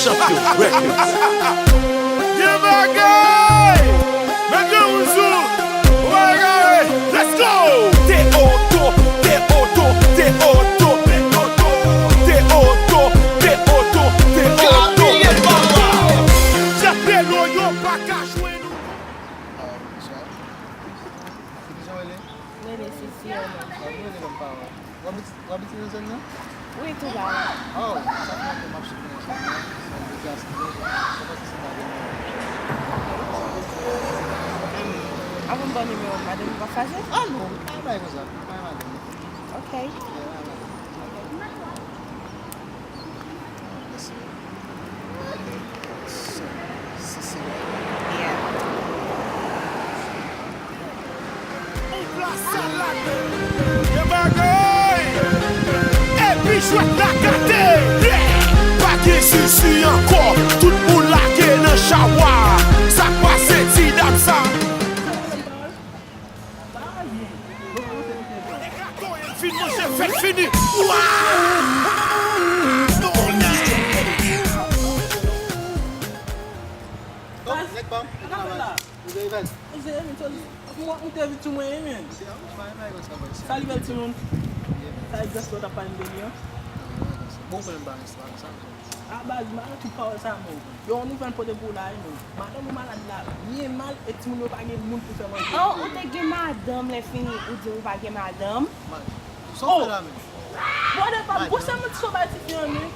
Champion Records. Yeah, my guy! Let's go! T'es auto, t'es auto, t'es auto, t'es auto, t'es auto, t'es auto, t'es auto. J'appelle yo pas qu'à jouer nous. Oui, tout là. Oh, ça fait un peu marcher comme ça. Avant de donner madame va faire ça? Ah non, pas comme ça. Pas madame. Ok. Yeah, my guy! Et puis chouette la gâté! Pas de soucis encore, tout le monde la gueule dans chawa. Ça passe, c'est dame ça. Fini, j'ai fait fini. Bom para embaixo, sabe? A base, mas tu fala ça, yo nous vend pour des boules là, madame malade là, ni mal et tu nous pas gen moun pour faire manger. Oh, ou te gen madame le fini, ou di ou pa gen madame? Só para mim. Pode pas, você é muito sobatifio, né?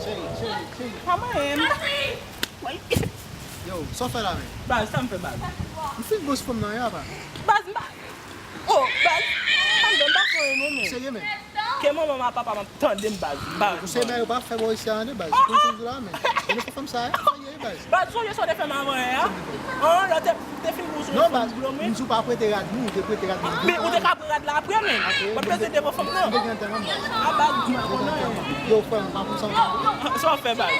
Cheio. Calma aí. Yo, só para mim. Base, tá me faz base. Não fica gosto como não é, pá. Base, base. Oh, base. Tá tá foi mesmo. Cheio mesmo. Que maman ma papa m'a tendé base. Base. Você vai para faire boa esse ano, base. Continue lá, man. Eu não vou fazer isso, aí, base. Base, só de faire maman, hein? Oh, là te fin gros. Non, base. Não sou para prêter rad, não, de prêter rad. Mais ou te ka prendre là après même. Pas président de femme non. Ah base, Eu fui uma função. só fait base.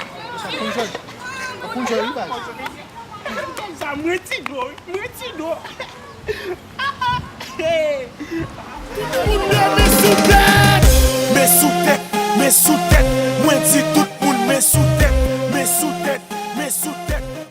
A função aí, base. Ça mwiti do. Hey.